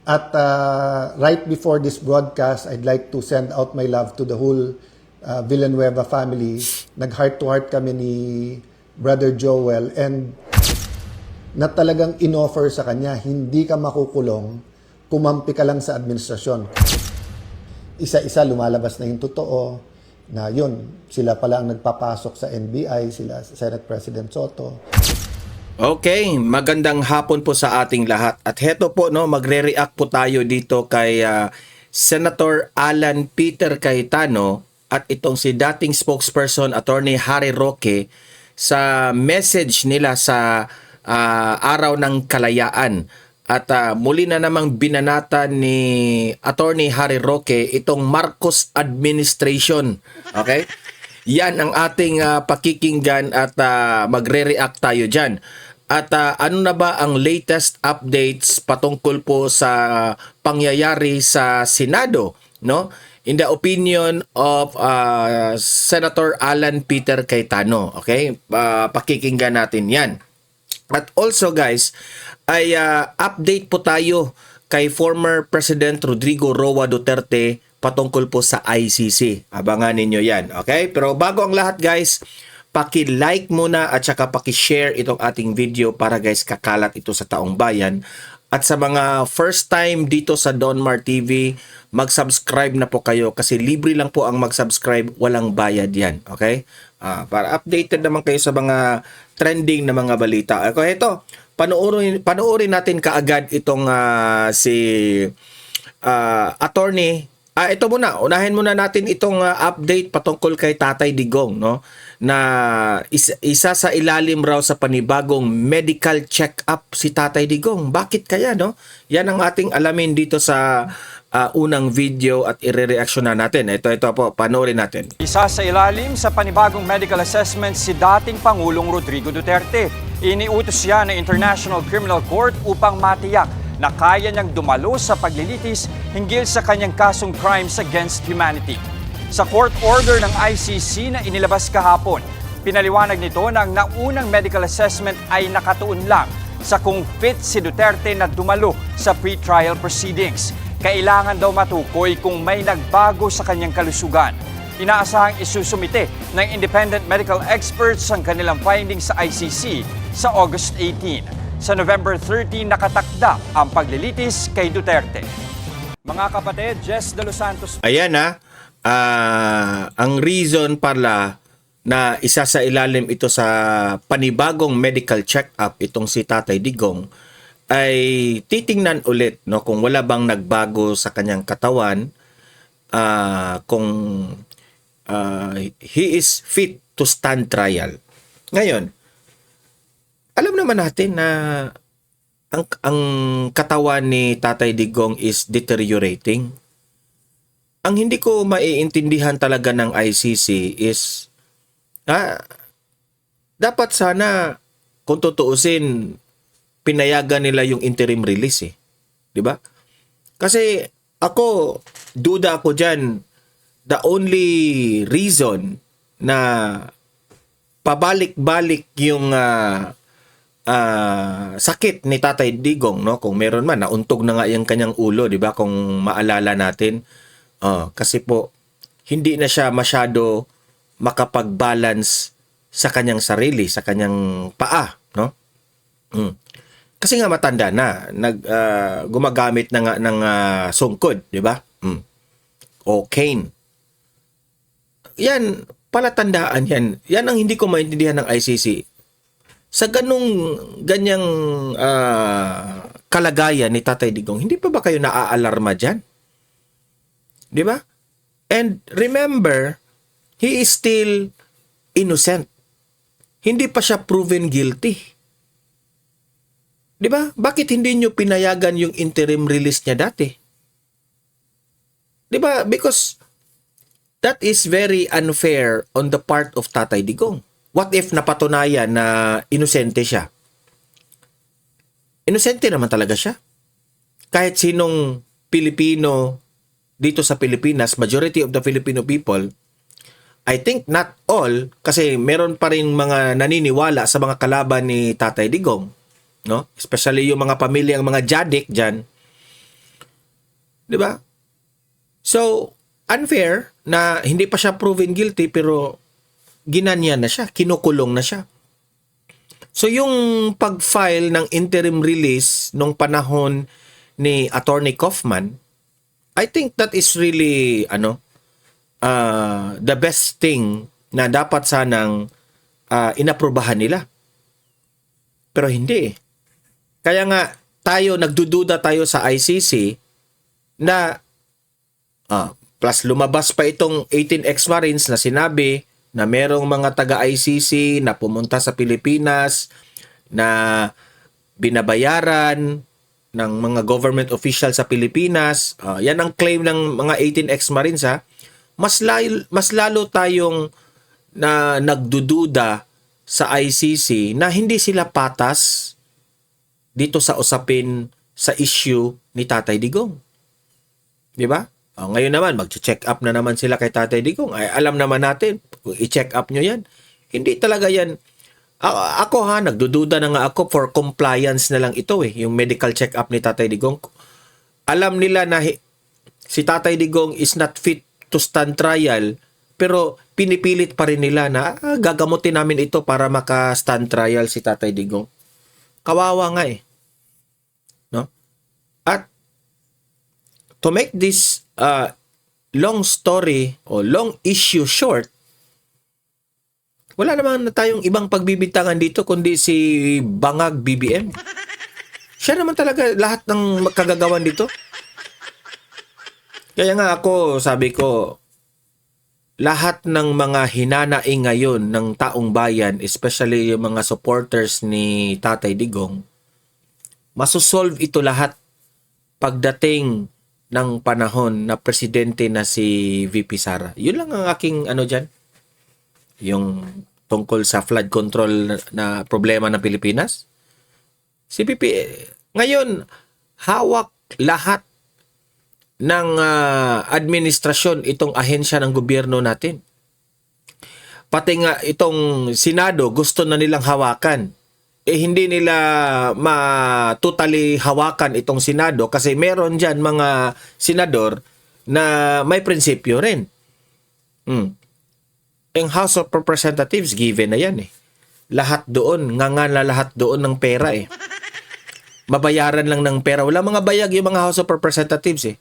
At right before this broadcast, I'd like to send out my love to the whole Villanueva family. Nag-heart to heart kami ni Brother Joel and na talagang inoffer sa kanya, hindi ka makukulong, kumampi ka lang sa administrasyon. Isa-isa lumalabas na yung totoo na yun, sila pala ang nagpapasok sa NBI, sila Senate President Soto. Okay, magandang hapon po sa ating lahat. At heto po, no, magre-react po tayo dito kay Senator Alan Peter Cayetano at itong si dating spokesperson Attorney Harry Roque sa message nila sa Araw ng Kalayaan. At muli na namang binanata ni Attorney Harry Roque itong Marcos administration. Okay? Yan ang ating pakikinggan at magre-react tayo dyan. At ano na ba ang latest updates patungkol po sa pangyayari sa Senado, no? In the opinion of Senator Alan Peter Cayetano, okay? Pakikinggan natin 'yan. At also guys, ay update po tayo kay former President Rodrigo Roa Duterte patungkol po sa ICC. Abangan ninyo 'yan, okay? Pero bago ang lahat guys, paki-like muna at saka paki-share itong ating video para guys kakalat ito sa taong bayan. At sa mga first time dito sa Donmar TV, mag-subscribe na po kayo kasi libre lang po ang mag-subscribe, walang bayad yan. Okay? Para updated naman kayo sa mga trending na mga balita. Okay, ito, panoorin natin kaagad itong si attorney. Ito muna, unahin muna natin itong update patungkol kay Tatay Digong, no? Na isa sa ilalim raw sa panibagong medical check-up si Tatay Digong. Bakit kaya, no? Yan ang ating alamin dito sa unang video at ire-reaction na natin. Ito po, panoorin natin. Isa sa ilalim sa panibagong medical assessment si dating Pangulong Rodrigo Duterte. Iniutos siya ng International Criminal Court upang matiyak na kaya niyang dumalo sa paglilitis hinggil sa kanyang kasong crimes against humanity. Sa court order ng ICC na inilabas kahapon, pinaliwanag nito na ang naunang medical assessment ay nakatuon lang sa kung fit si Duterte na dumalo sa pre-trial proceedings. Kailangan daw matukoy kung may nagbago sa kanyang kalusugan. Inaasahang isusumite ng independent medical experts ang kanilang findings sa ICC sa August 18. Sa November 13, nakatakda ang paglilitis kay Duterte. Mga kapatid, Jess De Los Santos. Ayan ang reason pala na isa sa ilalim ito sa panibagong medical check-up itong si Tatay Digong ay titingnan ulit, no, kung wala bang nagbago sa kanyang katawan, kung he is fit to stand trial. Ngayon, alam naman natin na ang katawan ni Tatay Digong is deteriorating. Ang hindi ko maiintindihan talaga ng ICC is dapat sana kung tutuusin pinayagan nila yung interim release, 'di ba? Kasi ako duda ako diyan, the only reason na pabalik-balik yung sakit ni Tatay Digong, no, kung meron man, nauntog na nga yung kanyang ulo, di ba, kung maalala natin, kasi po hindi na siya masyado makapag-balance sa kanyang sarili, sa kanyang paa, no? Kasi nga matanda na, gumagamit na nga ng sungkod, di ba? O cane. Yan, palatandaan yan. Yan ang hindi ko maintindihan ng ICC. Sa ganyang kalagayan ni Tatay Digong, hindi pa ba kayo naaalarma dyan? Di ba? And remember, he is still innocent. Hindi pa siya proven guilty. Di ba? Bakit hindi nyo pinayagan yung interim release niya dati? Di ba? Because that is very unfair on the part of Tatay Digong. What if napatunayan na inosente siya? Inosente naman talaga siya. Kahit sinong Pilipino dito sa Pilipinas, majority of the Filipino people, I think not all, kasi meron pa rin mga naniniwala sa mga kalaban ni Tatay Digong, no? Especially yung mga pamilyang mga jadik dyan. 'Di ba? So, unfair na hindi pa siya proven guilty pero ginanyan na siya, kinukulong na siya. So, yung pag-file ng interim release nung panahon ni Attorney Kaufman, I think that is really the best thing na dapat sanang inaprubahan nila. Pero hindi. Kaya nga nagdududa tayo sa ICC na plus lumabas pa itong 18 ex-Marines na sinabi na merong mga taga-ICC na pumunta sa Pilipinas na binabayaran ng mga government official sa Pilipinas. Yan ang claim ng mga 18 ex-Marines ha. Mas lalo tayong na nagdududa sa ICC na hindi sila patas dito sa usapin sa issue ni Tatay Digong. Di ba? Ngayon naman, mag-check up na naman sila kay Tatay Digong. Ay, alam naman natin, kung i-check up nyo yan. Hindi talaga yan. Ako nagdududa na nga ako for compliance na lang ito eh. Yung medical check-up ni Tatay Digong. Alam nila na si Tatay Digong is not fit to stand trial, pero pinipilit pa rin nila na gagamutin namin ito para maka-stand trial si Tatay Digong. Kawawa nga eh. No? At to make this long story o long issue short, wala naman na tayong ibang pagbibintangan dito kundi si Bangag BBM. Siya naman talaga lahat ng kagagawan dito. Kaya nga ako, sabi ko, lahat ng mga hinanaing ngayon ng taong bayan, especially yung mga supporters ni Tatay Digong, masusolve ito lahat pagdating ng panahon na presidente na si VP Sara. Yun lang ang aking dyan. Yung tungkol sa flood control na problema ng Pilipinas. Si VP, ngayon, hawak lahat ng administrasyon itong ahensya ng gobyerno natin. Pati nga itong Senado, gusto na nilang hawakan. Hindi nila totally hawakan itong Senado kasi meron dyan mga senador na may prinsipyo rin. Ang House of Representatives, given na yan eh. Lahat doon, lahat doon ng pera eh. Mabayaran lang ng pera. Wala mga bayag yung mga House of Representatives eh.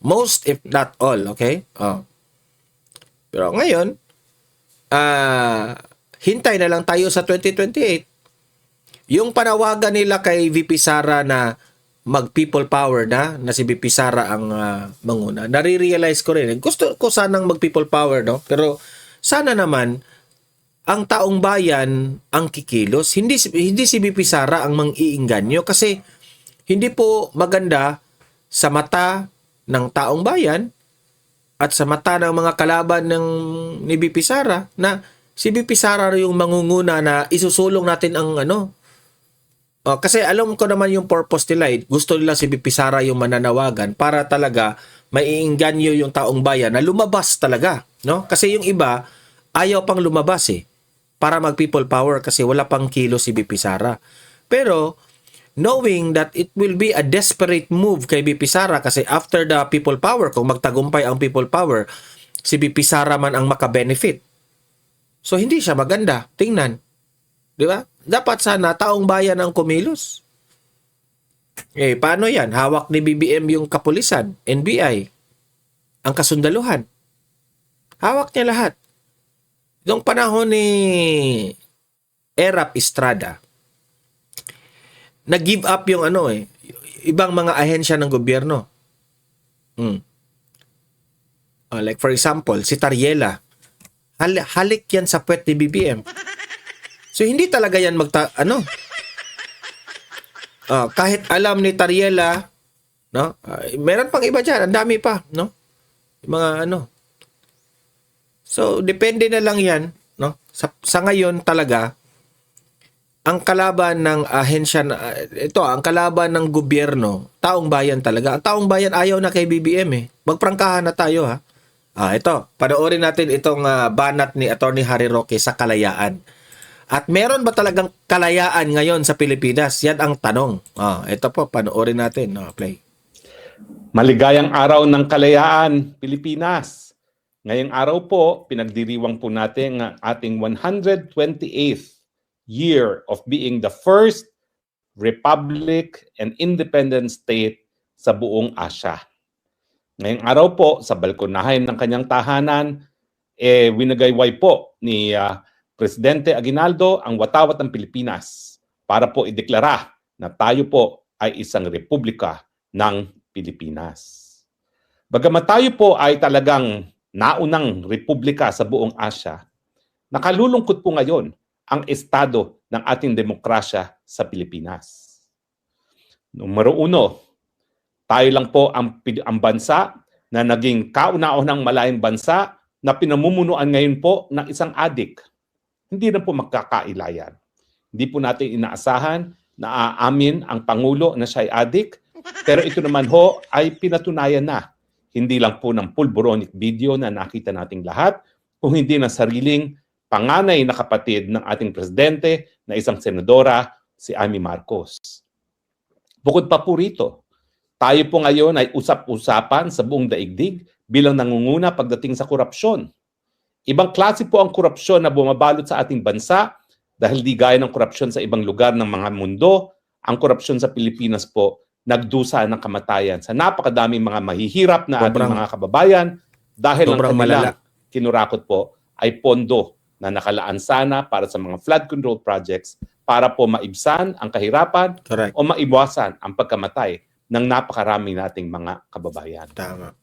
Most if not all, okay? Pero ngayon, hintay na lang tayo sa 2028. Yung panawagan nila kay VP Sara na mag-people power na si VP Sara ang manguna. Nare-realize ko rin. Gusto ko sanang mag-people power, no? Pero sana naman ang taong bayan ang kikilos. Hindi si VP Sara ang mang-iinganyo kasi hindi po maganda sa mata ng taong bayan at sa mata ng mga kalaban ni VP Sara na si VP Sara yung mangunguna na isusulong natin ang kasi alam ko naman yung purpose nila eh. Gusto nila si VP Sara yung mananawagan para talaga maiinganyo yung taong bayan na lumabas talaga, no? Kasi yung iba ayaw pang lumabas eh para mag-people power kasi wala pang kilo si VP Sara. Pero knowing that it will be a desperate move kay VP Sara kasi after the people power, kung magtagumpay ang people power, si VP Sara man ang makabenefit. So hindi siya maganda. Tingnan. Di ba? Dapat sana taong bayan ang kumilos. Paano yan? Hawak ni BBM yung kapulisan, NBI, ang kasundaluhan. Hawak niya lahat. Noong panahon ni Erap Estrada, nag-give up yung ibang mga ahensya ng gobyerno. Like for example, si Tariela. Halik yan sa puwet ni BBM. So hindi talaga yan kahit alam ni Tariela, no? Meron pang iba diyan, ang dami pa, no? Mga So depende na lang yan, no? Sa ngayon talaga ang kalaban ng ahensya ang kalaban ng gobyerno, taong bayan talaga. Ang taong bayan ayaw na kay BBM eh. Magprangkahan na tayo ha. Ito, panoorin natin itong banat ni Attorney Harry Roque sa kalayaan. At meron ba talagang kalayaan ngayon sa Pilipinas? Yan ang tanong. Ito po, panoorin natin. Play. Maligayang araw ng kalayaan, Pilipinas. Ngayong araw po, pinagdiriwang po natin ang ating 128th year of being the first republic and independent state sa buong Asya. Ngayong araw po, sa balkonahin ng kanyang tahanan, winagayway po ni Presidente Aguinaldo ang watawat ng Pilipinas para po ideklara na tayo po ay isang republika ng Pilipinas. Bagamat tayo po ay talagang naunang republika sa buong Asya, nakalulungkot po ngayon ang estado ng ating demokrasya sa Pilipinas. Numero 1, tayo lang po ang bansa na naging kauna-unang malayang bansa na pinamumunuan ngayon po ng isang adik. Hindi na po magkakailayan. Hindi po natin inaasahan na aamin ang Pangulo na siya ay adik, pero ito naman ho ay pinatunayan na. Hindi lang po ng pulboronic video na nakita nating lahat, kung hindi ng sariling panganay na kapatid ng ating presidente na isang senadora, si Amy Marcos. Bukod pa po rito, tayo po ngayon ay usap-usapan sa buong daigdig bilang nangunguna pagdating sa korupsyon. Ibang klase po ang korupsyon na bumabalot sa ating bansa dahil di gaya ng korupsyon sa ibang lugar ng mga mundo, ang korupsyon sa Pilipinas po nagdusa ng kamatayan sa napakadaming mga mahihirap na ating mga kababayan dahil ang kanilang kinurakot po ay pondo na nakalaan sana para sa mga flood control projects para po maibsan ang kahirapan o maiwasan ang pagkamatay ng napakarami nating mga kababayan. Tama.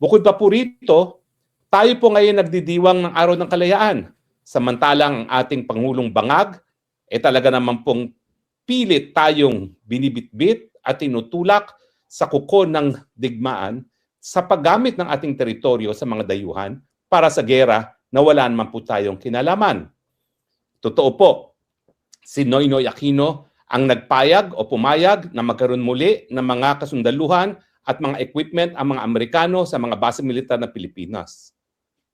Bukod pa po rito, tayo po ngayon nagdidiwang ng Araw ng Kalayaan. Samantalang ang ating Pangulong Bangag, talaga naman pong pilit tayong binibitbit at tinutulak sa kuko ng digmaan sa paggamit ng ating teritoryo sa mga dayuhan para sa gera na wala naman po tayong kinalaman. Totoo po, si Noynoy Aquino ang nagpayag o pumayag na magkaroon muli ng mga kasundaluhan at mga equipment ang mga Amerikano sa mga base militar ng Pilipinas.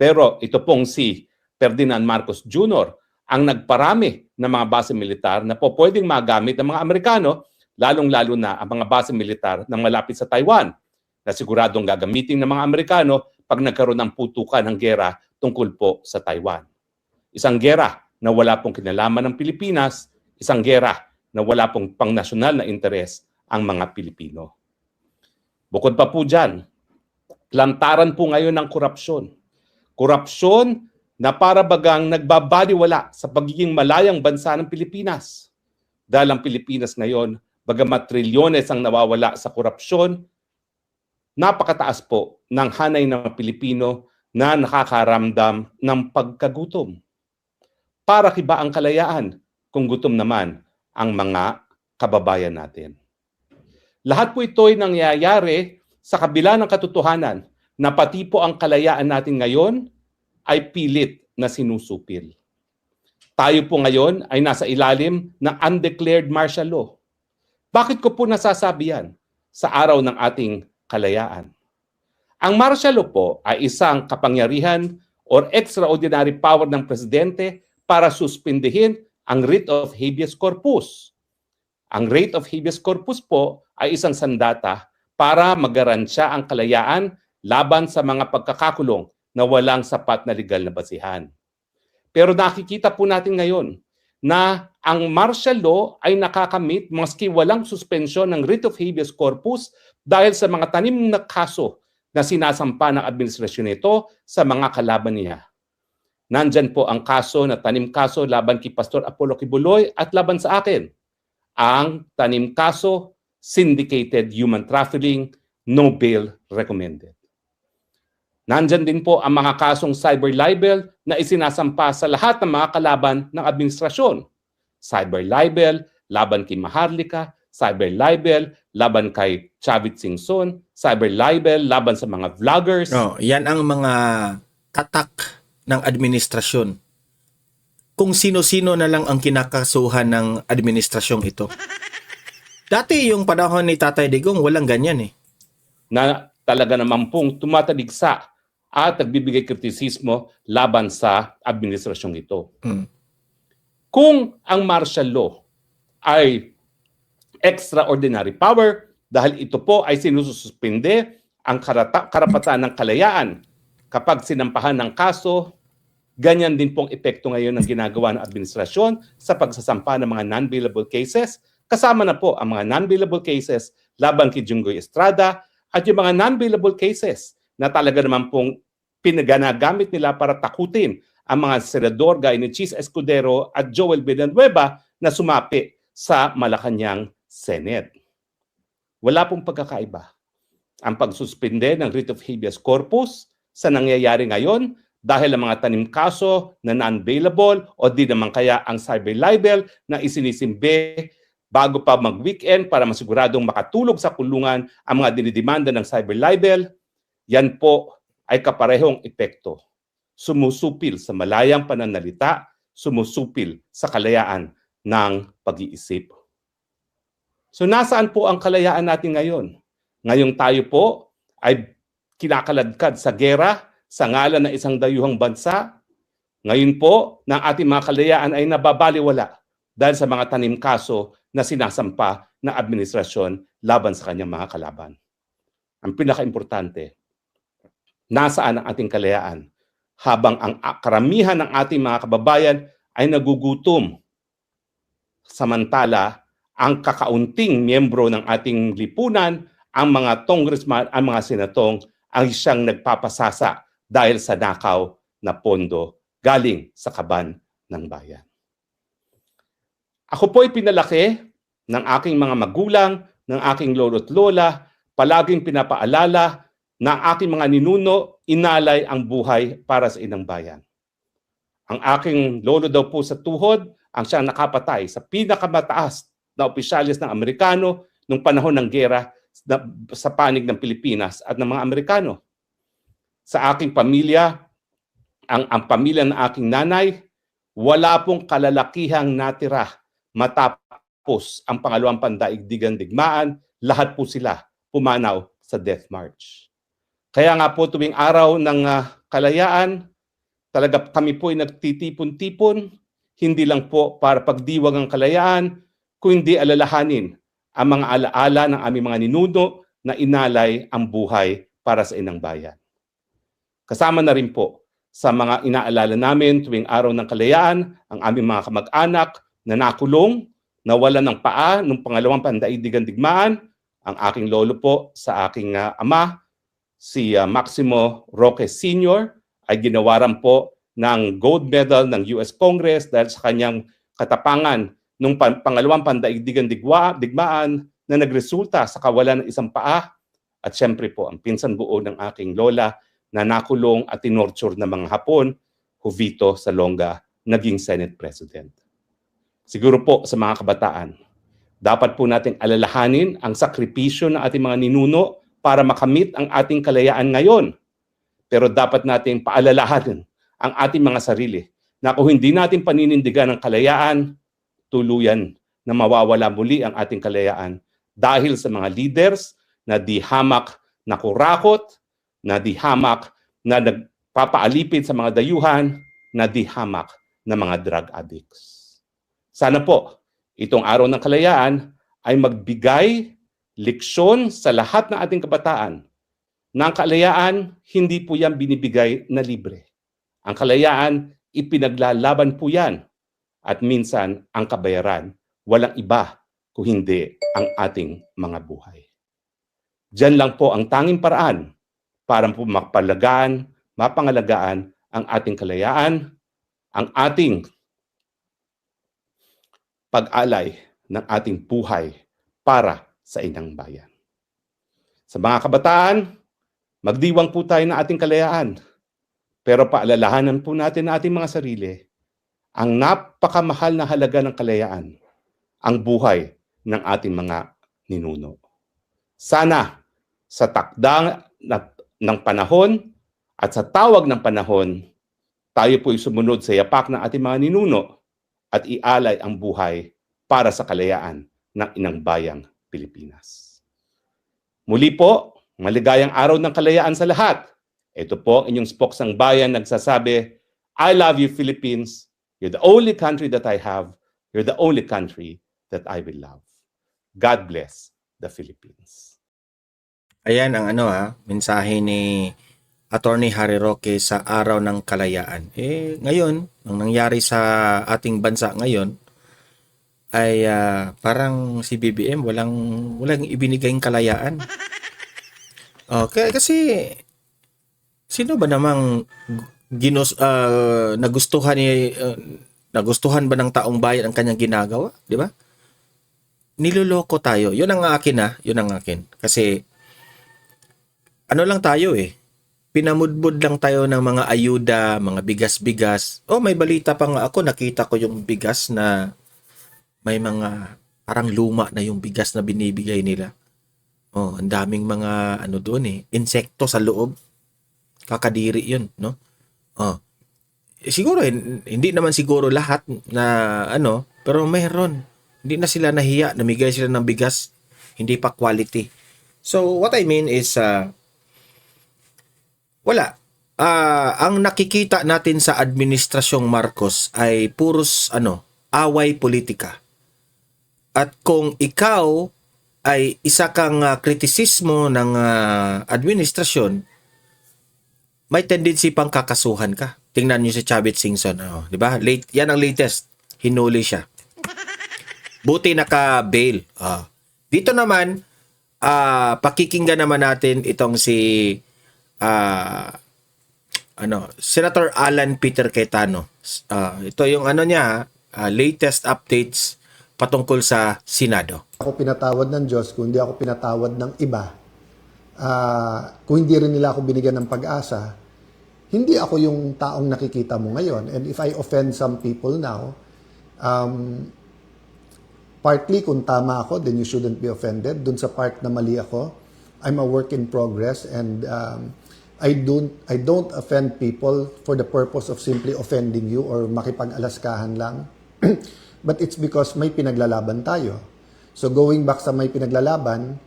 Pero ito pong si Ferdinand Marcos Jr. ang nagparami ng mga base militar na po pwedeng magamit ng mga Amerikano, lalong-lalo na ang mga base militar na malapit sa Taiwan, na siguradong gagamitin ng mga Amerikano pag nagkaroon ng putukan ng gera tungkol po sa Taiwan. Isang gera na wala pong kinalaman ng Pilipinas, isang gera na wala pong pangnasyonal na interes ang mga Pilipino. Bukod pa po dyan, lantaran po ngayon ng korupsyon. Korupsyon na para bagang nagbabaliwala sa pagiging malayang bansa ng Pilipinas. Dahil ang Pilipinas ngayon, bagamat trilyones ang nawawala sa korupsyon, napakataas po ng hanay ng Pilipino na nakakaramdam ng pagkagutom. Para kiba ang kalayaan kung gutom naman ang mga kababayan natin. Lahat po ito ay nangyayari sa kabila ng katotohanan na pati po ang kalayaan natin ngayon ay pilit na sinusupil. Tayo po ngayon ay nasa ilalim ng undeclared martial law. Bakit ko po nasasabi yan sa araw ng ating kalayaan? Ang martial law po ay isang kapangyarihan or extraordinary power ng presidente para suspindihin ang writ of habeas corpus. Ang writ of habeas corpus po ay isang sandata para magarantiya ang kalayaan laban sa mga pagkakakulong na walang sapat na legal na basihan. Pero nakikita po natin ngayon na ang martial law ay nakakamit maski walang suspensyon ng writ of habeas corpus dahil sa mga tanim na kaso na sinasampa ng administrasyon nito sa mga kalaban niya. Nandyan po ang kaso na tanim kaso laban kay Pastor Apollo Kibuloy at laban sa akin. Ang tanim kaso, syndicated human trafficking, no bail recommended. Nandyan din po ang mga kasong cyber libel na isinasampa sa lahat ng mga kalaban ng administrasyon. Cyber libel, laban kay Maharlika, cyber libel, laban kay Chavit Singson, cyber libel, laban sa mga vloggers. No, yan ang mga tatak ng administrasyon. Kung sino-sino na lang ang kinakasuhan ng administrasyong ito. Dati yung panahon ni Tatay Digong, walang ganyan eh. Na talaga naman pong tumataligsa at nagbibigay kritisismo laban sa administrasyong ito. Kung ang martial law ay extraordinary power, dahil ito po ay sinususpinde ang karapatan ng kalayaan kapag sinampahan ng kaso. Ganyan din pong epekto ngayon ng ginagawa ng administrasyon sa pagsasampa ng mga non-bailable cases. Kasama na po ang mga non-bailable cases laban kay Junggoy Estrada at yung mga non-bailable cases na talaga naman pong pinaganagamit nila para takutin ang mga senador gaya ni Chis Escudero at Joel Villanueva na sumapi sa Malacanang Senate. Wala pong pagkakaiba ang pagsuspinde ng writ of habeas corpus sa nangyayari ngayon dahil ang mga tanim kaso na non-bailable o di naman kaya ang cyber libel na isinisimbe bago pa mag-weekend para masiguradong makatulog sa kulungan ang mga dinidemanda ng cyber libel, yan po ay kaparehong epekto. Sumusupil sa malayang pananalita, sumusupil sa kalayaan ng pag-iisip. So nasaan po ang kalayaan natin ngayon? Ngayong tayo po ay kinakaladkad sa gera sa ngalan ng isang dayuhang bansa. Ngayon po, na ating mga kalayaan ay nababaliwala dahil sa mga tanim kaso na sinasampa ng administrasyon laban sa kanyang mga kalaban. Ang pinaka-importante, nasaan ang ating kalayaan habang ang karamihan ng ating mga kababayan ay nagugutom. Samantala, ang kakaunting miyembro ng ating lipunan, ang mga congressman, ang mga senatong, ang siyang nagpapasasa dahil sa nakaw na pondo galing sa kaban ng bayan. Ako po ay pinalaki ng aking mga magulang, ng aking lolo't lola, palaging pinapaalala na ang aking mga ninuno inalay ang buhay para sa inang bayan. Ang aking lolo daw po sa tuhod, ang siyang nakapatay sa pinakamataas na opisyalis ng Amerikano nung panahon ng gera sa panig ng Pilipinas at ng mga Amerikano. Sa aking pamilya, ang pamilya ng aking nanay, wala pong kalalakihang natira matapos ang pangalawang pandaigdigang digmaan, lahat po sila pumanaw sa Death March. Kaya nga po tuwing araw ng kalayaan, talaga kami po ay nagtitipon-tipon, hindi lang po para pagdiwang ang kalayaan, kundi alalahanin ang mga alaala ng aming mga ninuno na inalay ang buhay para sa inang bayan. Kasama na rin po sa mga inaalala namin tuwing araw ng kalayaan, ang aming mga kamag-anak na nakulong, nawalan ng paa nung pangalawang pandaigdigang digmaan, ang aking lolo po sa aking ama, si Maximo Roque Sr. ay ginawaran po ng gold medal ng US Congress dahil sa kanyang katapangan nung pangalawang pandaigdigang digmaan na nagresulta sa kawalan ng isang paa. At syempre po, ang pinsan buo ng aking lola na nakulong at tinorture ng mga Hapon, Jovito Salonga, naging Senate President. Siguro po sa mga kabataan, dapat po nating alalahanin ang sakripisyo ng ating mga ninuno para makamit ang ating kalayaan ngayon. Pero dapat nating paalalahanin ang ating mga sarili na kung hindi natin paninindigan ang kalayaan, tuluyan na mawawala muli ang ating kalayaan dahil sa mga leaders na di hamak na kurakot, na di hamak na nagpapaalipid sa mga dayuhan, na di hamak na mga drug addicts. Sana po, itong araw ng kalayaan ay magbigay leksyon sa lahat ng ating kabataan na ang kalayaan, hindi po yan binibigay na libre. Ang kalayaan, ipinaglalaban po yan. At minsan, ang kabayaran, walang iba kung hindi ang ating mga buhay. Diyan lang po ang tanging paraan para po mapangalagaan ang ating kalayaan, ang ating pag-alay ng ating buhay para sa inang bayan. Sa mga kabataan, magdiwang po tayo ng ating kalayaan. Pero paalalahanan po natin ang ating mga sarili, ang napakamahal na halaga ng kalayaan, ang buhay ng ating mga ninuno. Sana sa takdang ng panahon at sa tawag ng panahon, tayo po'y sumunod sa yapak ng ating mga ninuno at ialay ang buhay para sa kalayaan ng inang bayang Pilipinas. Muli po, maligayang araw ng kalayaan sa lahat. Ito po ang inyong spoksang bayan nagsasabi, I love you Philippines. You're the only country that I have. You're the only country that I will love. God bless the Philippines. Ayan ang mensahe ni Attorney Harry Roque sa Araw ng Kalayaan. Ngayon, ang nangyari sa ating bansa ngayon ay parang si BBM walang ibinigayng kalayaan. Okay, kasi sino ba namang nagustuhan ba ng taong bayan ang kanyang ginagawa, di ba? Niloloko tayo. 'Yun ang akin 'yun ang akin. Kasi ano lang tayo pinamudbud lang tayo ng mga ayuda, mga bigas-bigas. May balita pa nga ako, nakita ko yung bigas na may mga parang luma na yung bigas na binibigay nila. Ang daming mga doon insekto sa loob. Kakadiri 'yun, no? Siguro hindi naman siguro lahat na pero mayroon. Hindi na sila nahiya, namigay sila ng bigas, hindi pa quality. So what I mean is wala. Ang nakikita natin sa administrasyong Marcos ay puros away politika. At kung ikaw ay isa kang kritisismo ng administrasyon, may tendency pang kakasuhan ka. Tingnan niyo si Chavit Singson, 'di ba? Yan ang latest. Hinuli siya. Buti naka-bail. Dito naman pakikinggan naman natin itong si Senator Alan Peter Cayetano. Ito yung niya, latest updates patungkol sa Senado. Ako pinatawad ng Diyos, kung hindi ako pinatawad ng iba, kung hindi rin nila ako binigyan ng pag-asa, hindi ako yung taong nakikita mo ngayon. And if I offend some people now, partly kung tama ako, then you shouldn't be offended. Dun sa part na mali ako, I'm a work in progress, and I don't offend people for the purpose of simply offending you or makipag-alaskahan lang. But it's because may pinaglalaban tayo. So going back sa may pinaglalaban,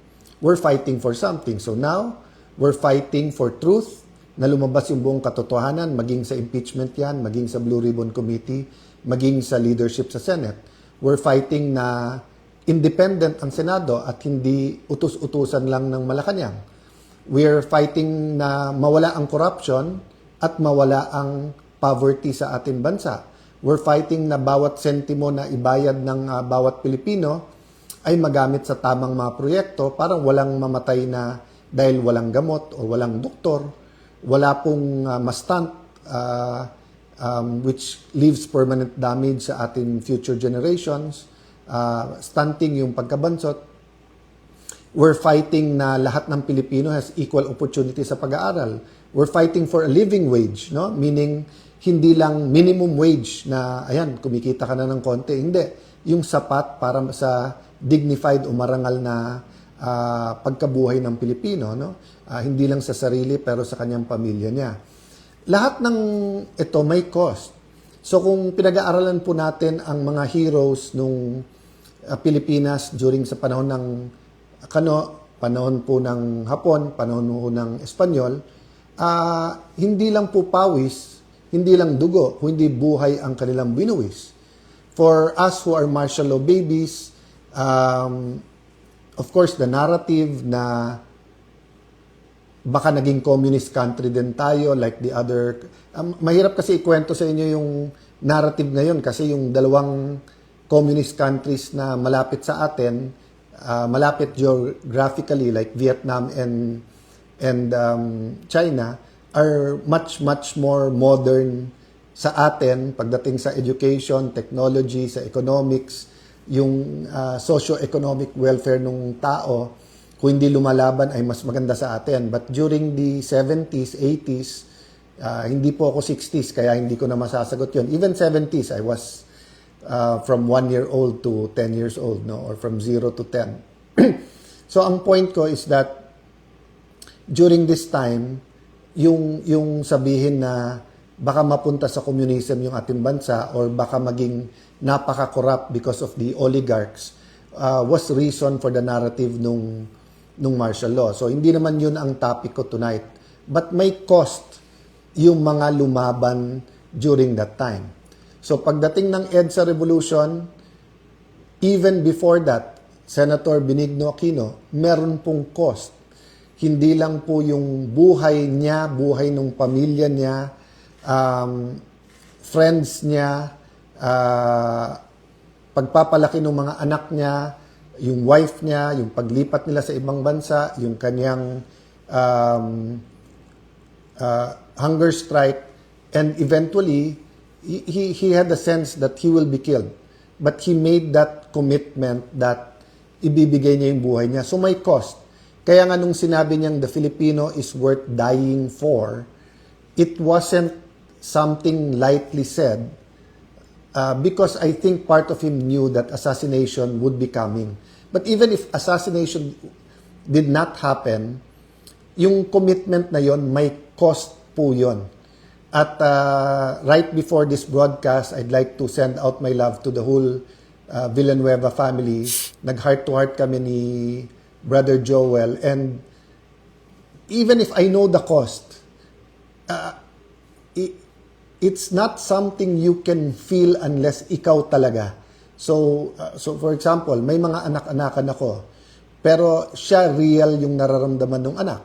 we're fighting for something. So now, we're fighting for truth, na lumabas yung buong katotohanan, maging sa impeachment yan, maging sa Blue Ribbon Committee, maging sa leadership sa Senate. We're fighting na independent ang Senado at hindi utus-utusan lang ng Malacanang. We're fighting na mawala ang corruption at mawala ang poverty sa ating bansa. We're fighting na bawat sentimo na ibayad ng bawat Pilipino ay magamit sa tamang mga proyekto, parang walang mamatay na dahil walang gamot o walang doktor, wala pong ma-stunt which leaves permanent damage sa ating future generations, stunting yung pagkabansot. We're fighting na lahat ng Pilipino has equal opportunity sa pag-aaral. We're fighting for a living wage, no? Meaning, hindi lang minimum wage na, ayan, kumikita ka na ng konti. Hindi. Yung sapat para sa dignified o marangal na pagkabuhay ng Pilipino, no? Hindi lang sa sarili pero sa kanyang pamilya niya. Lahat ng ito may cost. So kung pinag-aaralan po natin ang mga heroes nung Pilipinas during sa panahon ng panahon po ng Hapon, panahon po ng Espanyol, hindi lang po pawis, hindi lang dugo, kundi buhay ang kanilang binuwis. For us who are martial law babies, of course, the narrative na baka naging communist country din tayo like the other. Mahirap kasi ikwento sa inyo yung narrative ngayon kasi yung dalawang communist countries na malapit sa atin, malapit geographically like Vietnam and China are much more modern sa atin pagdating sa education, technology, sa economics, yung socio-economic welfare ng tao. Kung hindi lumalaban ay mas maganda sa atin. But during the 70s, 80s, hindi po ako 60s kaya hindi ko na masasagot yun. Even 70s, I was from 1 year old to 10 years old, no? Or from 0 to 10. So ang point ko is that during this time, yung sabihin na baka mapunta sa communism yung ating bansa or baka maging napaka-corrupt because of the oligarchs was reason for the narrative nung martial law. So hindi naman yun ang topic ko tonight. But may cost yung mga lumaban during that time. So pagdating ng EDSA Revolution, even before that, Senator Benigno Aquino, meron pong cost. Hindi lang po yung buhay niya, buhay ng pamilya niya, friends niya, pagpapalaki ng mga anak niya, yung wife niya, yung paglipat nila sa ibang bansa, yung kanyang hunger strike, and eventually, he had a sense that he will be killed. But he made that commitment that ibibigay niya yung buhay niya. So may cost. Kaya nga nung sinabi niyang the Filipino is worth dying for, it wasn't something lightly said because I think part of him knew that assassination would be coming. But even if assassination did not happen, yung commitment na yon may cost po yon. At right before this broadcast, I'd like to send out my love to the whole Villanueva family. Nag-heart-to-heart kami ni Brother Joel. And even if I know the cost, it's not something you can feel unless ikaw talaga. So for example, may mga anak-anakan ako, pero siya real yung nararamdaman ng anak.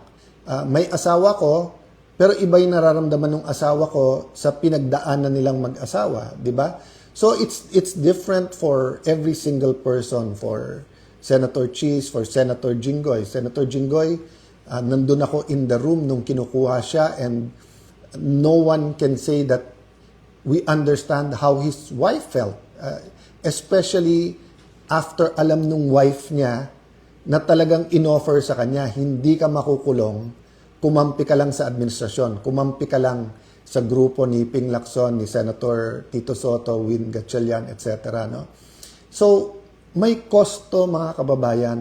May asawa ko, pero iba yung nararamdaman ng asawa ko sa pinagdaanan nilang mag-asawa, di ba? So it's different for every single person. For Senator Cheese, for Senator Jinggoy. Senator Jinggoy, nandun ako in the room nung kinukuha siya, and no one can say that we understand how his wife felt. Especially after alam nung wife niya na talagang inoffer sa kanya, hindi ka makukulong, kumampi ka lang sa administrasyon, kumampi ka lang sa grupo ni Ping Lacson, ni Senator Tito Soto, Win Gatchalian, etc. No? So, may kosto mga kababayan.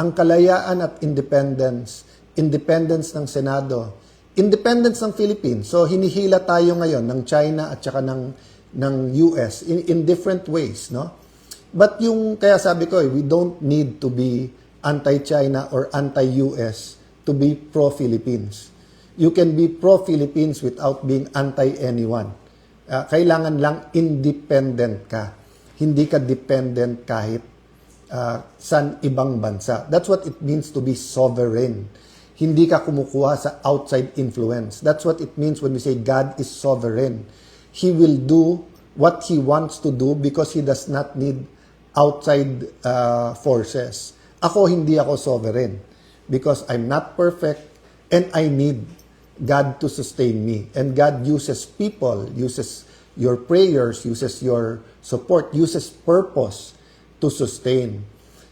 Ang kalayaan at independence ng Senado, independence ng Philippines. So, hinihila tayo ngayon ng China at saka ng US in different ways. No? But yung, kaya sabi ko, we don't need to be anti-China or anti-US to be pro-Philippines. You can be pro-Philippines without being anti-anyone. Kailangan lang independent ka. Hindi ka dependent kahit sa ibang bansa. That's what it means to be sovereign. Hindi ka kumukuha sa outside influence. That's what it means when we say God is sovereign. He will do what He wants to do because He does not need outside forces. Ako, hindi ako sovereign. Because I'm not perfect and I need God to sustain me. And God uses people, uses your prayers, uses your support, uses purpose to sustain.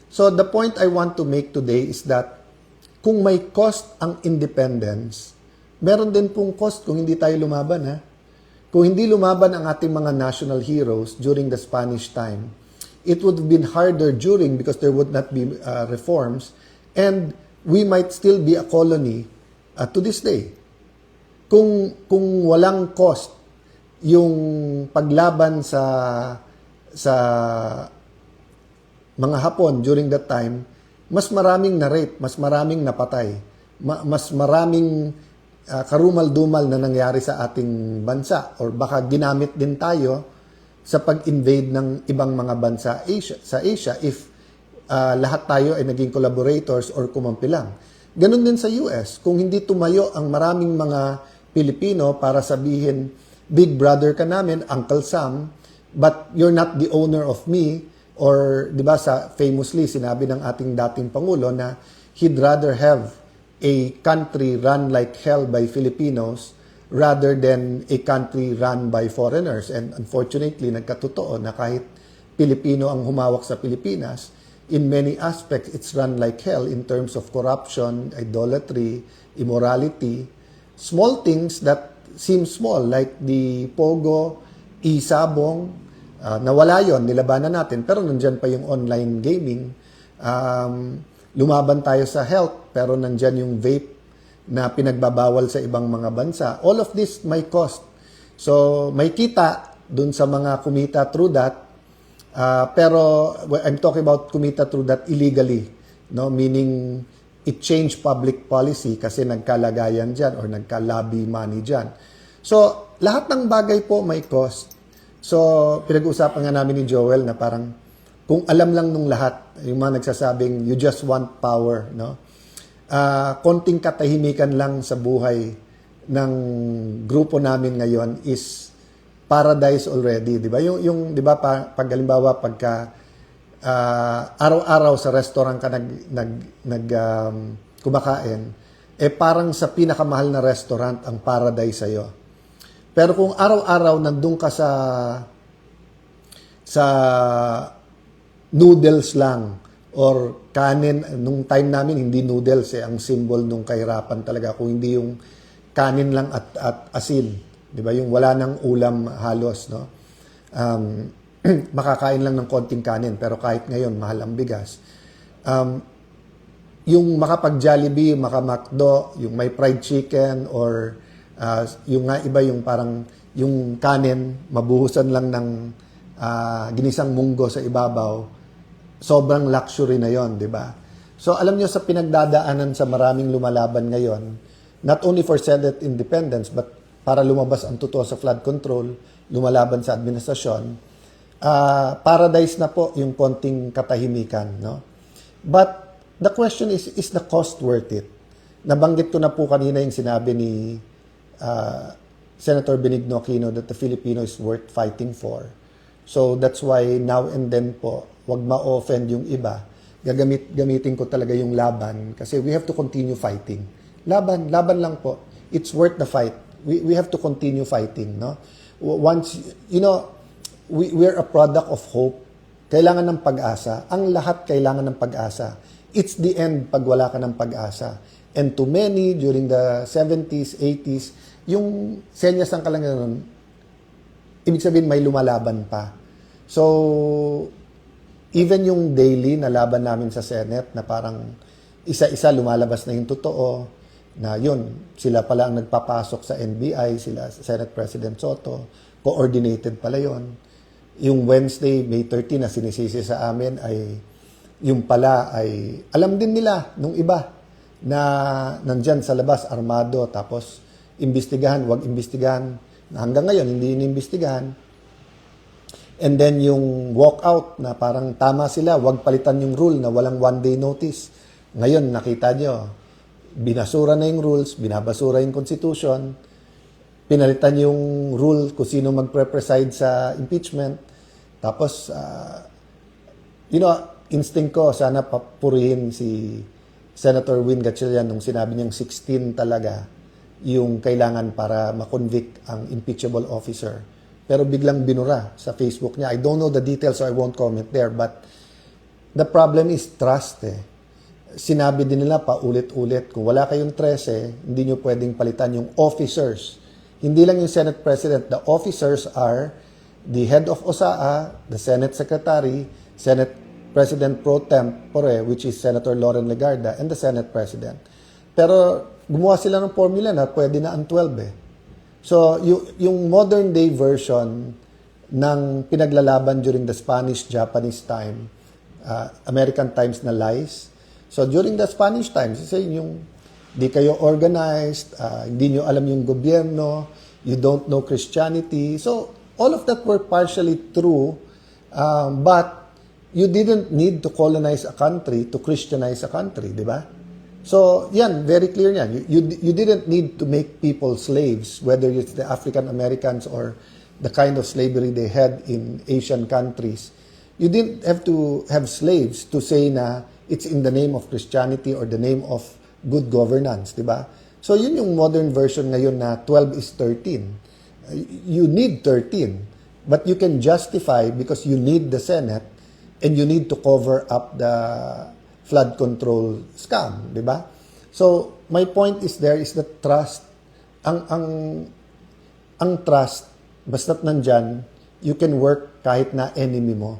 So the point I want to make today is that kung may cost ang independence, meron din pong cost kung hindi tayo lumaban. Ha? Kung hindi lumaban ang ating mga national heroes during the Spanish time, it would have been harder during because there would not be reforms, and we might still be a colony to this day. Kung walang cost yung paglaban sa mga Hapon during that time, mas maraming na-rape, mas maraming napatay, mas maraming karumal-dumal na nangyari sa ating bansa, or baka ginamit din tayo sa pag-invade ng ibang mga bansa sa Asia if lahat tayo ay naging collaborators or kumampi lang. Ganun din sa US. Kung hindi tumayo ang maraming mga Pilipino para sabihin, big brother ka namin, Uncle Sam, but you're not the owner of me, or di ba famously sinabi ng ating dating Pangulo na he'd rather have a country run like hell by Filipinos rather than a country run by foreigners. And unfortunately, nagkatotoo na kahit Pilipino ang humawak sa Pilipinas, in many aspects, it's run like hell in terms of corruption, idolatry, immorality, small things that seem small, like the Pogo, Isabong, nawala yon, nilabanan natin, pero nandyan pa yung online gaming. Lumaban tayo sa health, pero nandyan yung vape na pinagbabawal sa ibang mga bansa. All of this may cost. So, may kita dun sa mga kumita through that. Pero I'm talking about kumita through that illegally, no? Meaning it changed public policy kasi nagkalagayan dyan or nagka-lobby money dyan. So, lahat ng bagay po may cost. So, pinag-uusapan nga namin ni Joel na parang kung alam lang nung lahat, yung mga nagsasabing you just want power, no? Konting katahimikan lang sa buhay ng grupo namin ngayon is paradise already, di ba? Yung di ba, pag halimbawa, pagka araw-araw sa restaurant ka kumakain, parang sa pinakamahal na restaurant ang paradise sa'yo. Pero kung araw-araw nandun ka sa noodles lang or kanin, nung time namin hindi noodles ang symbol nung kahirapan talaga, kung hindi yung kanin lang at asin, di ba? Yung wala nang ulam halos, no? Makakain lang ng konting kanin, pero kahit ngayon mahal ang bigas. Yung makapag-Jollibee, maka-McDo, yung may fried chicken or yung nga iba yung parang yung kanin mabuhusan lang ng ginisang munggo sa ibabaw, sobrang luxury na yon, di ba? So alam nyo, sa pinagdadaanan sa maraming lumalaban ngayon, not only for Senate independence, but para lumabas ang totoo sa flood control, lumalaban sa administrasyon, paradise na po yung konting katahimikan, no? But the question is the cost worth it? Nabanggit ko na po kanina yung sinabi ni Senator Benigno Aquino that the Filipino is worth fighting for. So that's why now and then po, wag ma-offend yung iba. Gamitin ko talaga yung laban kasi we have to continue fighting. Laban lang po. It's worth the fight. We have to continue fighting, no? Once, you know, we're a product of hope. Kailangan ng pag-asa. Ang lahat kailangan ng pag-asa. It's the end pag wala ka ng pag-asa. And to many, during the 70s, 80s, yung senyas ng kalanganan, ibig sabihin may lumalaban pa. So, even yung daily na laban namin sa Senate na parang isa-isa lumalabas na yung totoo, na yun, sila pala ang nagpapasok sa NBI, sila Senate President Soto, coordinated pala yun. Yung Wednesday, May 13 na sinisisi sa amin ay yung pala ay alam din nila nung iba na nandyan sa labas, armado, tapos imbestigahan, wag imbestigahan, na hanggang ngayon hindi inimbestigahan. And then yung walkout na parang tama sila, wag palitan yung rule na walang one-day notice. Ngayon, nakita nyo, binasura na yung rules, binabasura yung constitution, pinalitan yung rule kung sino magpre-preside sa impeachment. Tapos, instinct ko, sana papurihin si Senator Win Gatchalian nung sinabi niyang 16 talaga yung kailangan para ma-convict ang impeachable officer. Pero biglang binura sa Facebook niya. I don't know the details so I won't comment there. But the problem is trust Sinabi din nila pa ulit-ulit, kung wala kayong 13, hindi nyo pwedeng palitan yung officers. Hindi lang yung Senate President. The officers are the head of OSAA, the Senate Secretary, Senate President Pro Tempore, which is Senator Loren Legarda, and the Senate President. Pero gumawa sila ng formula na pwede na ang 12 So, yung modern day version ng pinaglalaban during the Spanish-Japanese time, American times na lies. So, during the Spanish times, yung di kayo organized, hindi nyo alam yung gobyerno, you don't know Christianity. So, all of that were partially true, but you didn't need to colonize a country to Christianize a country, di ba? So, yan, very clear yan. You didn't need to make people slaves, whether it's the African Americans or the kind of slavery they had in Asian countries. You didn't have to have slaves to say na it's in the name of Christianity or the name of good governance, di ba? So, yun yung modern version ngayon na 12 is 13. You need 13, but you can justify because you need the Senate and you need to cover up the flood control scam, di ba? So, my point is there is the trust. Ang trust, basta't nandyan, you can work kahit na enemy mo.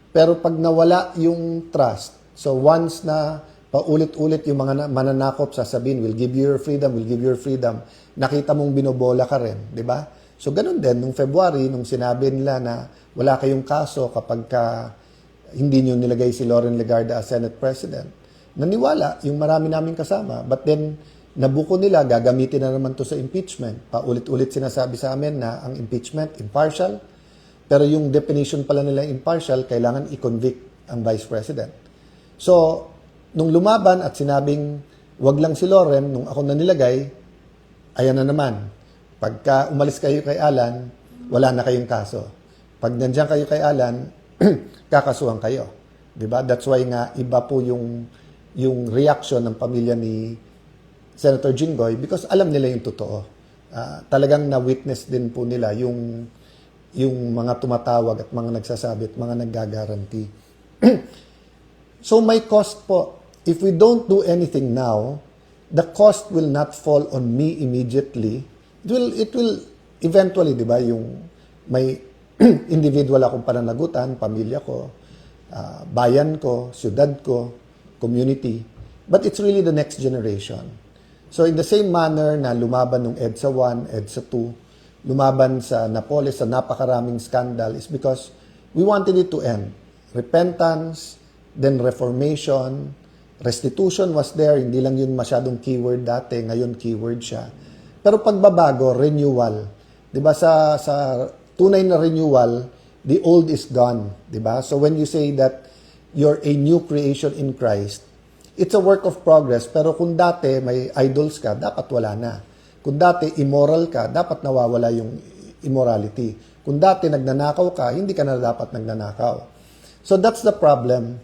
Pero pag nawala yung trust, so once na paulit-ulit yung mga mananakop sasabihin, we'll give you your freedom, we'll give you your freedom, nakita mong binobola ka rin, di ba? So, ganun din, nung February, nung sinabi nila na wala kayong kaso kapag hindi nyo nilagay si Loren Legarda as Senate President. Naniwala yung marami namin kasama. But then, nabuko nila, gagamitin na naman to sa impeachment. Paulit-ulit sinasabi sa amin na ang impeachment, impartial. Pero yung definition pala nila impartial, kailangan i-convict ang Vice President. So, nung lumaban at sinabing, wag lang si Lorem, nung ako na nilagay, ayan na naman. Pagka umalis kayo kay Alan, wala na kayong kaso. Pag nandiyan kayo kay Alan, kakasuhan kayo. 'Di ba? That's why nga iba po yung reaction ng pamilya ni Senator Jinggoy because alam nila yung totoo. Talagang na-witness din po nila yung mga tumatawag at mga nagsasabi at mga naggagaranti. So may cost po. If we don't do anything now, the cost will not fall on me immediately. It will eventually, 'di ba, yung may individual akong pananagutan, pamilya ko, bayan ko, syudad ko, community. But it's really the next generation. So in the same manner na lumaban ng EDSA 1, EDSA 2, lumaban sa Napoles sa napakaraming scandal is because we wanted it to end. Repentance, then reformation, restitution was there, hindi lang yun masyadong keyword dati, ngayon keyword siya. Pero pagbabago, renewal. 'Di ba sa tunay na renewal, the old is gone, 'di ba? So when you say that you're a new creation in Christ, it's a work of progress, pero kung dati may idols ka, dapat wala na. Kung dati immoral ka, dapat nawawala yung immorality. Kung dati nagnanakaw ka, hindi ka na dapat nagnanakaw. So that's the problem.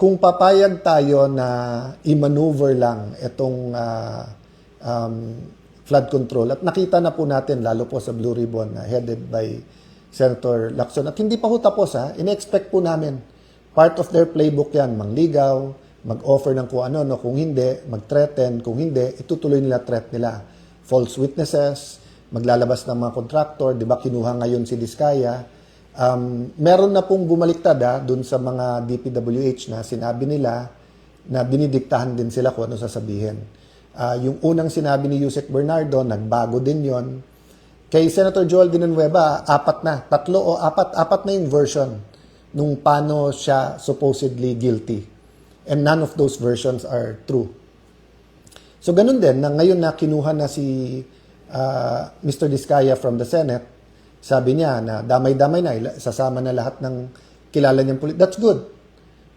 Kung papayag tayo na i-maneuver lang itong flood control, at nakita na po natin, lalo po sa Blue Ribbon, headed by Senator Lacson, at hindi pa ho tapos, in-expect po namin. Part of their playbook yan, mangligaw, mag-offer ng kung ano, kung hindi, mag-threaten, kung hindi, itutuloy nila threat nila. False witnesses, maglalabas ng mga contractor, di ba kinuha ngayon si Diskaya. Meron na pong bumaliktad dun sa mga DPWH na sinabi nila na dinidiktahan din sila kung ano sasabihin. Yung unang sinabi ni Yusek Bernardo, nagbago din yon. Kay Senator Joel Villanueva, apat na yung version nung paano siya supposedly guilty. And none of those versions are true. So ganun din, na ngayon na kinuha na si Mr. Diskaya from the Senate, sabi niya na damay-damay na, sasama na lahat ng kilala niyang police. That's good.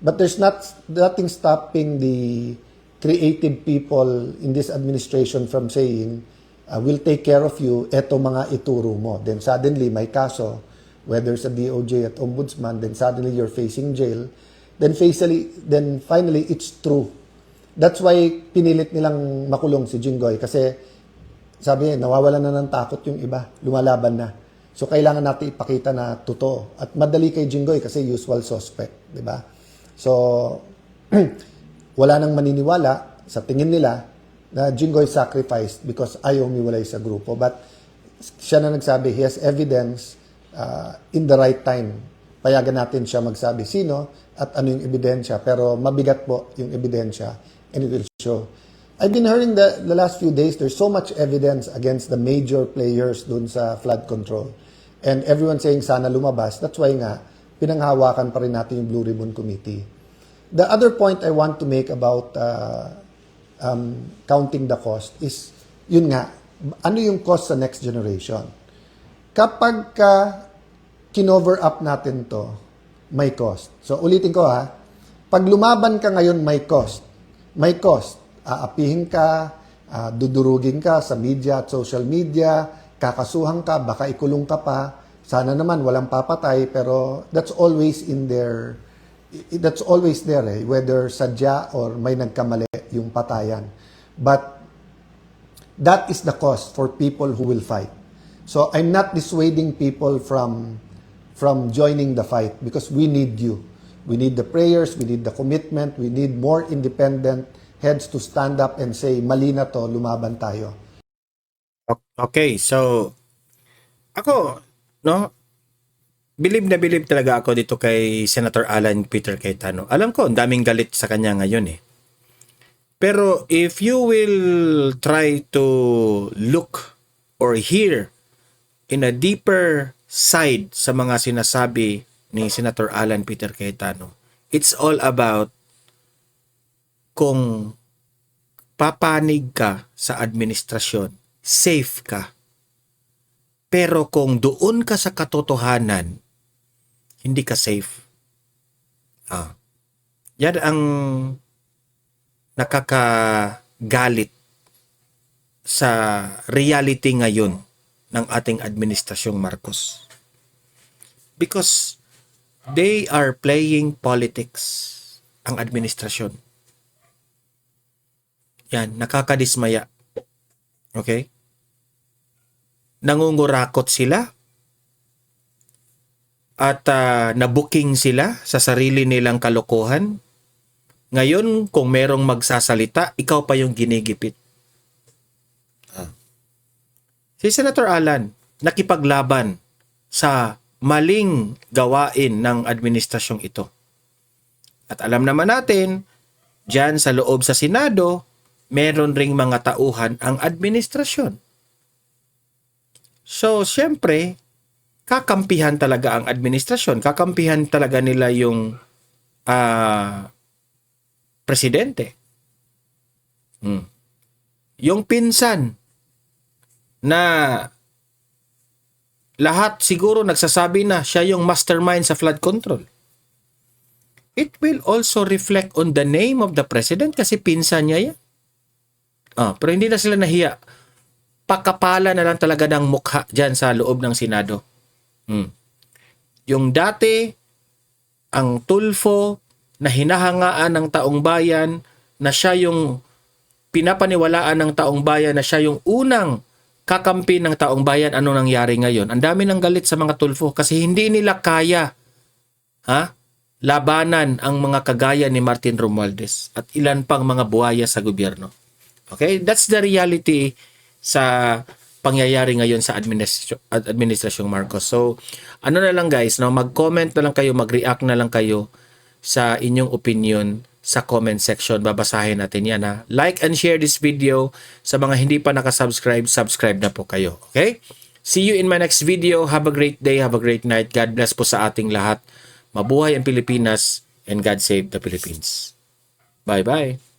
But there's nothing stopping the creative people in this administration from saying, we'll take care of you, eto mga ituro mo. Then suddenly, may kaso, whether sa DOJ at Ombudsman, then suddenly you're facing jail. Then finally, it's true. That's why pinilit nilang makulong si Jinggoy kasi sabi niya, nawawalan na ng takot yung iba, lumalaban na. So kailangan natin ipakita na totoo. At madali kay Jinggoy kasi usual suspect, di ba? So, wala nang maniniwala sa tingin nila na Jinggoy sacrificed because ayaw umiwalay sa grupo. But siya na nagsabi, he has evidence in the right time. Payagan natin siya magsabi sino at ano yung ebidensya. Pero mabigat po yung ebidensya and it will show. I've been hearing the last few days, there's so much evidence against the major players dun sa flood control. And everyone saying sana lumabas. That's why nga, pinanghawakan pa rin natin yung Blue Ribbon Committee. The other point I want to make about counting the cost is, yun nga, ano yung cost sa next generation? Kapag kinover up natin to, may cost. So ulitin ko pag lumaban ka ngayon, may cost. May cost. Aapihin ka, dudurugin ka sa media at social media, kakasuhan ka, baka ikulong ka pa. Sana naman walang papatay, pero that's always there, whether sadya or may nagkamali yung patayan. But that is the cost for people who will fight. So I'm not dissuading people from joining the fight because we need you. We need the prayers, we need the commitment, we need more independent heads to stand up and say, mali na to, lumaban tayo. Okay, so ako, bilib na bilib talaga ako dito kay Senator Alan Peter Cayetano. Alam ko, ang daming galit sa kanya ngayon Pero if you will try to look or hear in a deeper side sa mga sinasabi ni Senator Alan Peter Cayetano, it's all about kung papanig ka sa administrasyon, safe ka. Pero kung doon ka sa katotohanan hindi ka safe. Yan ang nakakagalit sa reality ngayon ng ating administrasyong Marcos. Because they are playing politics, ang administrasyon. Yan, nakakadismaya. Okay? Nangungurakot sila at nabuking sila sa sarili nilang kalokohan. Ngayon, kung merong magsasalita, ikaw pa yung ginigipit. Si Senator Alan, nakipaglaban sa maling gawain ng administrasyong ito. At alam naman natin, dyan sa loob sa Senado, meron ring mga tauhan ang administrasyon. So, siyempre, kakampihan talaga ang administrasyon. Kakampihan talaga nila yung presidente. Yung pinsan na lahat siguro nagsasabi na siya yung mastermind sa flood control. It will also reflect on the name of the president kasi pinsan niya yan. Pero hindi na sila nahiya. Pakapala na lang talaga ng mukha dyan sa loob ng Senado. Yung dati, ang Tulfo na hinahangaan ng taong bayan, na siya yung pinapaniwalaan ng taong bayan, na siya yung unang kakampi ng taong bayan, ano nangyari ngayon? Ang dami ng galit sa mga Tulfo kasi hindi nila kaya labanan ang mga kagaya ni Martin Romualdez at ilan pang mga buhaya sa gobyerno. Okay? That's the reality sa pangyayari ngayon sa administrasyong Marcos. So, ano na lang guys, mag-comment na lang kayo, mag-react na lang kayo sa inyong opinion sa comment section. Babasahin natin yan ha. Like and share this video. Sa mga hindi pa nakasubscribe, subscribe na po kayo. Okay? See you in my next video. Have a great day. Have a great night. God bless po sa ating lahat. Mabuhay ang Pilipinas and God save the Philippines. Bye-bye.